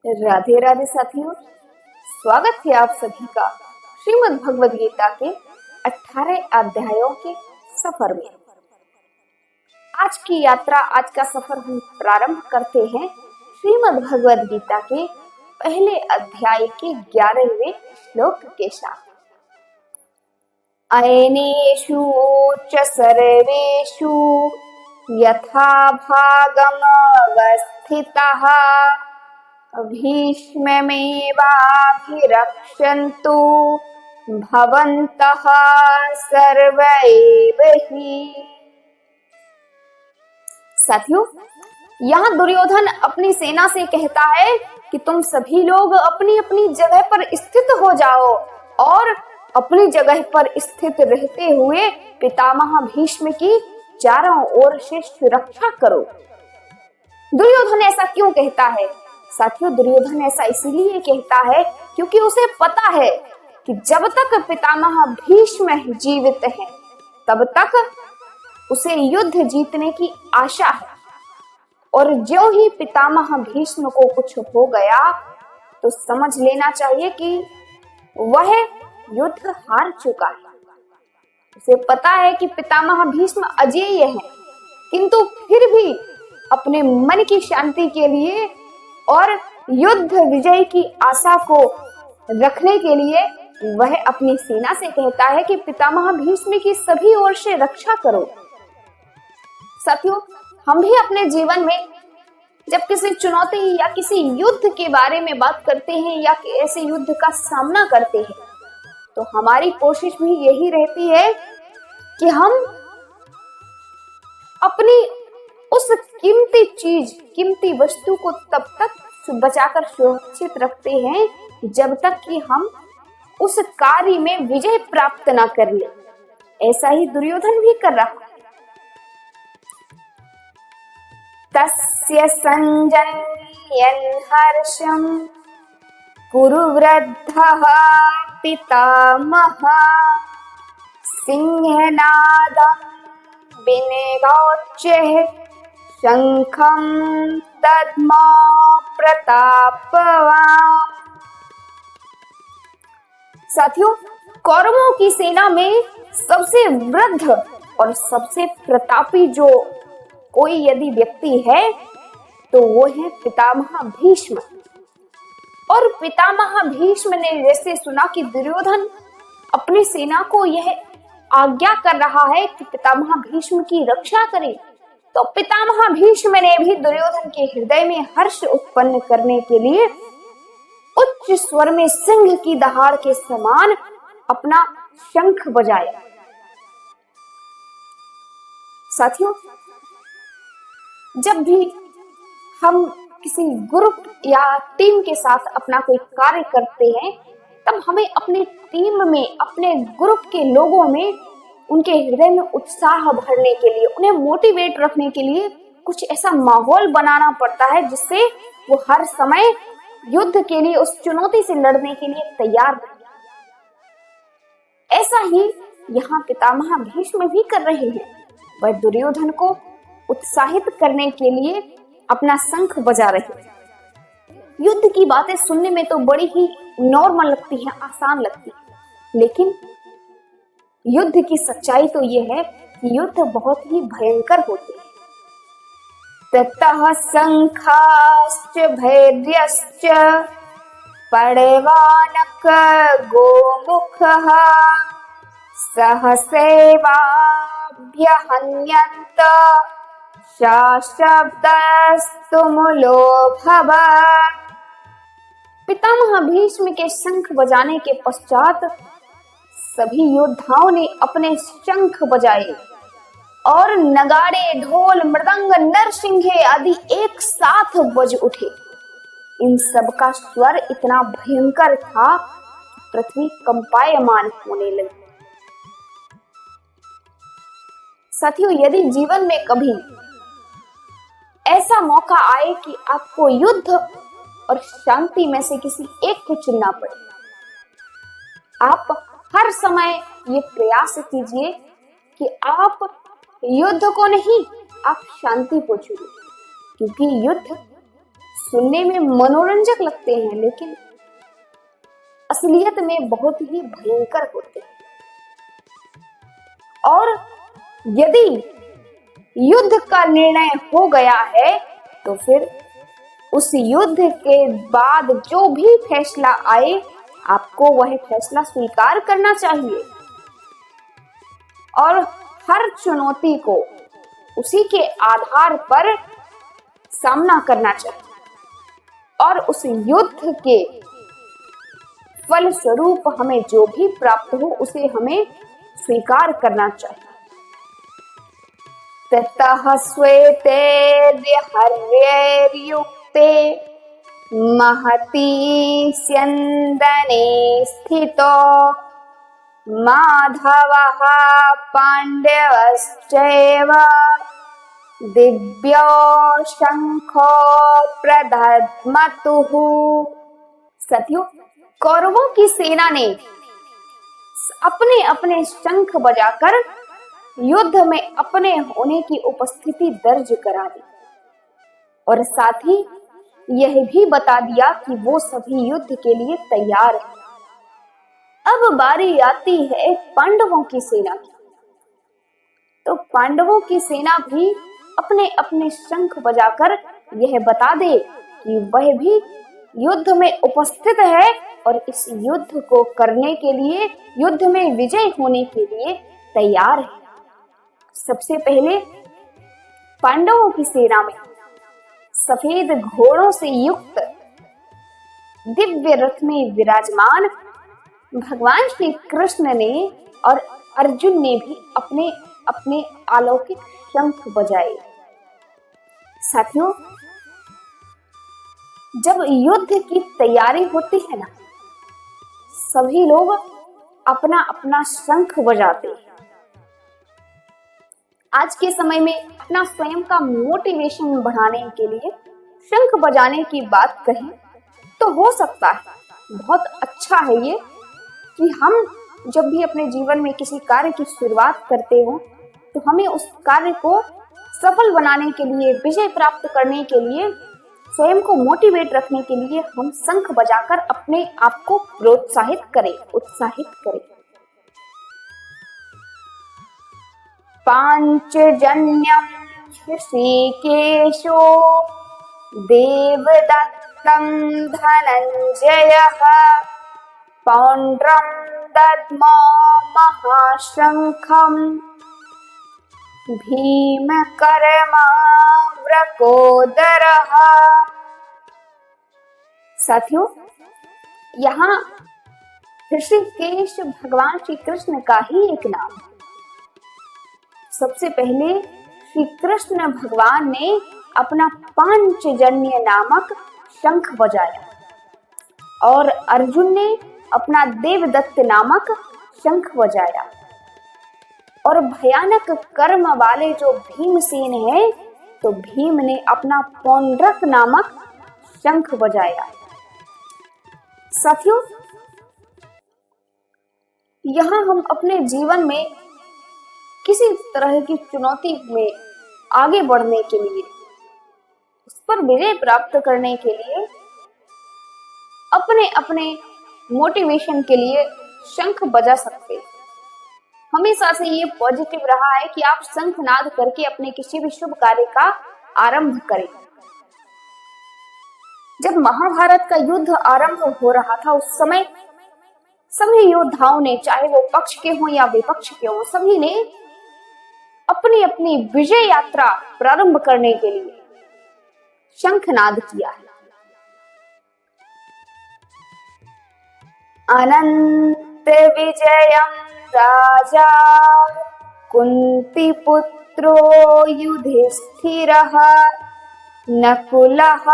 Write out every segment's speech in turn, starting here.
राधे राधे साथियों, स्वागत है आप सभी का श्रीमद् भगवद गीता के 18 अध्यायों के सफर में। आज की यात्रा, आज का सफर हम प्रारंभ करते हैं श्रीमद् भगवद गीता के पहले अध्याय के 11वें श्लोक के साथ। अयनेषु च सर्वेषु यथा भागमवस्थितः भीष्ममेवाभिरक्षन्तु भवन्तः सर्व एव हि। साथियों, यहाँ दुर्योधन अपनी सेना से कहता है कि तुम सभी लोग अपनी अपनी जगह पर स्थित हो जाओ और अपनी जगह पर स्थित रहते हुए पितामह भीष्म की चारों ओर से सुरक्षा करो। दुर्योधन ऐसा क्यों कहता है? साथियों, दुर्योधन ऐसा इसीलिए कहता है क्योंकि उसे पता है कि जब तक पितामह भीष्म जीवित हैं, तब तक उसे युद्ध जीतने की आशा है। और ज्यों ही पितामह भीष्म को कुछ हो गया तो समझ लेना चाहिए कि वह युद्ध हार चुका है। उसे पता है कि पितामह भीष्म अजेय हैं, किंतु फिर भी अपने मन की शांति के लिए और युद्ध विजय की आशा को रखने के लिए वह अपनी सेना से कहता है कि पितामह भीष्म की सभी ओर से रक्षा करो। साथियों, हम भी अपने जीवन में जब किसी चुनौती या किसी युद्ध के बारे में बात करते हैं या ऐसे युद्ध का सामना करते हैं, तो हमारी कोशिश भी यही रहती है कि हम अपनी उस कीमती चीज, कीमती वस्तु को तब तक बचाकर सुरक्षित रखते हैं जब तक कि हम उस कार्य में विजय प्राप्त ना कर ले। ऐसा ही दुर्योधन भी कर रहा है। तस्य संजन्यन् हर्षं कुरु वृद्धः पितामहः सिंहनादं विनिगौच्य शंखं दद्मौ प्रतापवान्। साथियों, कौरवों की सेना में सबसे वृद्ध और सबसे प्रतापी जो कोई यदि व्यक्ति है तो वो है पितामह भीष्म। और पितामह भीष्म ने जैसे सुना कि दुर्योधन अपनी सेना को यह आज्ञा कर रहा है कि पितामह भीष्म की रक्षा करे, तो पितामह भीष्म ने भी दुर्योधन के हृदय में हर्ष उत्पन्न करने के लिए उच्च स्वर में सिंह की दहाड़ के समान अपना शंख बजाया। साथियों, जब भी हम किसी ग्रुप या टीम के साथ अपना कोई कार्य करते हैं, तब हमें अपने टीम में, अपने ग्रुप के लोगों में, उनके हृदय में उत्साह भरने के लिए, उन्हें मोटिवेट रखने के लिए कुछ ऐसा माहौल बनाना पड़ता है जिससे वो हर समय युद्ध के लिए, उस चुनौती से लड़ने के लिए तैयार रहे। ऐसा ही यहाँ पितामह भीष्म भी कर रहे हैं। वह दुर्योधन को उत्साहित करने के लिए अपना शंख बजा रहे हैं। युद्ध की बातें सुनने में तो बड़ी ही नॉर्मल लगती है, आसान लगती है, लेकिन युद्ध की सच्चाई तो ये है कि युद्ध बहुत ही भयंकर होते हैं। ततः शंखाश्च भैर्यश्च पड़वानक गोमुखः सहसैवाभ्यहन्यन्त सशब्दस्तुमुलोऽभवत्। पितामह भीष्म के शंख बजाने के पश्चात सभी योद्धाओं ने अपने शंख बजाए और नगाड़े, ढोल, मृदंग, नरसिंहे आदि एक साथ बज उठे। इन सब का स्वर इतना भयंकर था कि पृथ्वी कंपायमान होने लगी। साथियों, यदि जीवन में कभी ऐसा मौका आए कि आपको युद्ध और शांति में से किसी एक को चुनना पड़े, आप हर समय ये प्रयास कीजिए कि आप युद्ध को नहीं, आप शांति को चुनिए, क्योंकि युद्ध सुनने में मनोरंजक लगते हैं, लेकिन असलियत में बहुत ही भयंकर होते हैं। और यदि युद्ध का निर्णय हो गया है तो फिर उस युद्ध के बाद जो भी फैसला आए, आपको वह फैसला स्वीकार करना चाहिए और हर चुनौती को उसी के आधार पर सामना करना चाहिए और उस युद्ध के फल स्वरूप हमें जो भी प्राप्त हो उसे हमें स्वीकार करना चाहिए। ततः श्वेते हर्ययुक्ते महती स्यन्दने स्थितो माधवः पाण्डवश्चैव दिव्यो शंखो प्रदध्मतुः। सतियों, कौरवों की सेना ने अपने अपने शंख बजाकर युद्ध में अपने होने की उपस्थिति दर्ज करा दी और साथ ही यह भी बता दिया कि वो सभी युद्ध के लिए तैयार हैं। अब बारी आती है पांडवों की सेना की। तो पांडवों की सेना भी अपने अपने शंख बजाकर यह बता दे कि वह भी युद्ध में उपस्थित है और इस युद्ध को करने के लिए, युद्ध में विजय होने के लिए तैयार है। सबसे पहले पांडवों की सेना में सफेद घोड़ों से युक्त दिव्य रथ में विराजमान भगवान श्री कृष्ण ने और अर्जुन ने भी अपने अपने अलौकिक शंख बजाए। साथियों, जब युद्ध की तैयारी होती है ना, सभी लोग अपना अपना शंख बजाते हैं। आज के समय में अपना स्वयं का मोटिवेशन बढ़ाने के लिए शंख बजाने की बात कहें तो हो सकता है, बहुत अच्छा है ये कि हम जब भी अपने जीवन में किसी कार्य की शुरुआत करते हो तो हमें उस कार्य को सफल बनाने के लिए, विजय प्राप्त करने के लिए, स्वयं को मोटिवेट रखने के लिए हम शंख बजाकर अपने आप को प्रोत्साहित करें, उत्साहित करें। पांचजन्यम ऋषिकेशो देवदत्तं धनंजयः पौंड्रं दद्मो महाशंखम् भीमकर्मा व्रकोदरः। साथियों, यहाँ ऋषिकेश भगवान श्री कृष्ण का ही एक नाम है। सबसे पहले श्री कृष्ण भगवान ने अपना पांचजन्य नामक शंख बजाया और अर्जुन ने अपना देवदत्त नामक शंख बजाया और भयानक कर्म वाले जो भीमसेन है, तो भीम ने अपना पौंड्रक नामक शंख बजाया। साथियों, यहाँ हम अपने जीवन में किसी तरह की चुनौती में आगे बढ़ने के लिए, उस पर विजय प्राप्त करने के लिए, अपने अपने मोटिवेशन के लिए शंख बजा सकते हैं। हमेशा से ये पॉजिटिव रहा है कि आप शंखनाद करके अपने किसी भी शुभ कार्य का आरंभ करें। जब महाभारत का युद्ध आरंभ हो रहा था, उस समय सभी योद्धाओं ने, चाहे वो पक्ष के हों या विपक्ष के हों, सभी ने अपनी अपनी विजय यात्रा प्रारंभ करने के लिए शंखनाद किया है। अनंत विजयम राजा कुंती पुत्रो युधिष्ठिरः नकुलः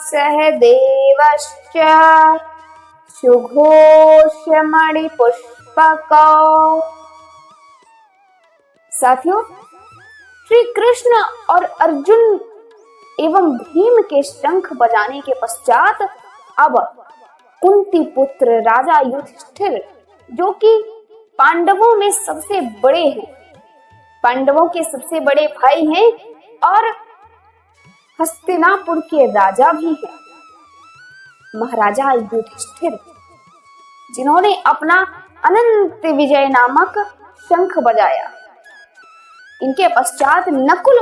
सहदेवश्च सुघोषमणिपुष्पकौ। साथियों, श्री कृष्ण और अर्जुन एवं भीम के शंख बजाने के पश्चात अब कुंती पुत्र राजा युधिष्ठिर, जो कि पांडवों में सबसे बड़े हैं, पांडवों के सबसे बड़े भाई हैं और हस्तिनापुर के राजा भी हैं, महाराजा युधिष्ठिर, जिन्होंने अपना अनंत विजय नामक शंख बजाया। इनके पश्चात नकुल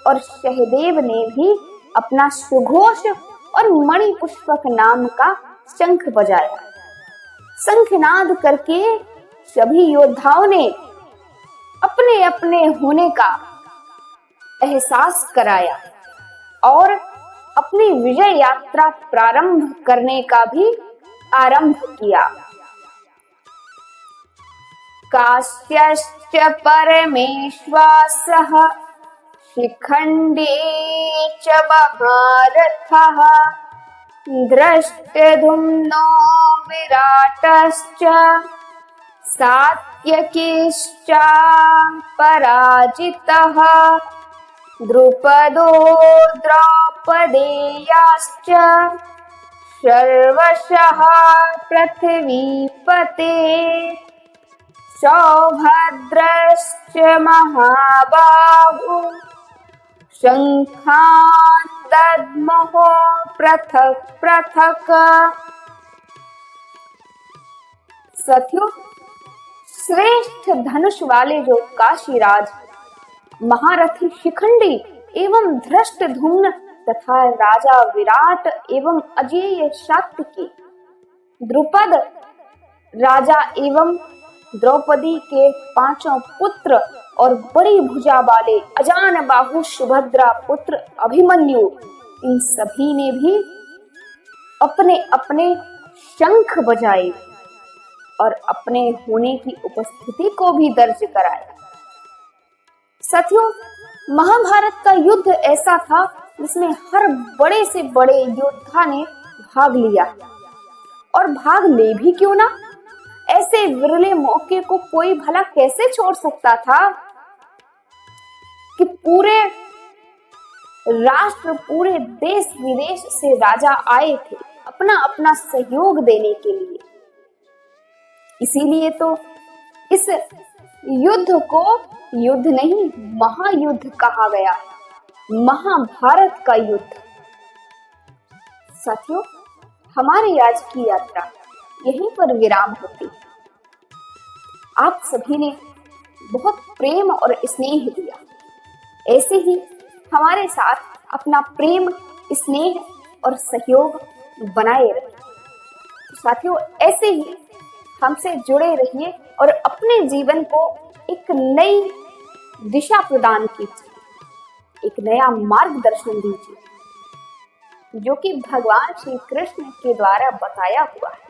और सहदेव ने भी अपना सुघोष और मणिपुष्पक नाम का शंख बजाया। शंखनाद करके सभी योद्धाओं ने अपने अपने होने का एहसास कराया और अपनी विजय यात्रा प्रारंभ करने का भी आरंभ किया। काश्यश्च परमेश्वासः शिखण्डी च महारथः दृष्टद्युम्नो विराटश्च सात्यकीश्च पराजितः द्रुपदो द्रौपदेयाश्च सर्वशः पृथ्वीपते सौभद्रश्च महाबाहु शंखान् दद्मः पृथक् पृथक्। साथियों, श्रेष्ठ धनुष वाले जो काशीराज, महारथी शिखंडी एवं धृष्टद्युम्न तथा राजा विराट एवं अजेय सात्यकी, द्रुपद राजा एवं द्रौपदी के पांचों पुत्र और बड़ी भुजा वाले अजान बाहु सुभद्रा पुत्र अभिमन्यु, इन सभी ने भी अपने अपने शंख बजाए और अपने होने की उपस्थिति को भी दर्ज कराया। साथियों, महाभारत का युद्ध ऐसा था जिसमें हर बड़े से बड़े योद्धा ने भाग लिया, और भाग ले भी क्यों ना, ऐसे विरले मौके को कोई भला कैसे छोड़ सकता था कि पूरे राष्ट्र, पूरे देश विदेश से राजा आए थे अपना अपना सहयोग देने के लिए। इसीलिए तो इस युद्ध को युद्ध नहीं, महायुद्ध कहा गया, महाभारत का युद्ध। साथियों, हमारी आज की यात्रा यहीं पर विराम होती है। आप सभी ने बहुत प्रेम और स्नेह दिया, ऐसे ही हमारे साथ अपना प्रेम, स्नेह और सहयोग बनाए रखिए। साथियों, ऐसे ही हमसे जुड़े रहिए और अपने जीवन को एक नई दिशा प्रदान कीजिए, एक नया मार्गदर्शन दीजिए, जो कि भगवान श्री कृष्ण के द्वारा बताया हुआ है।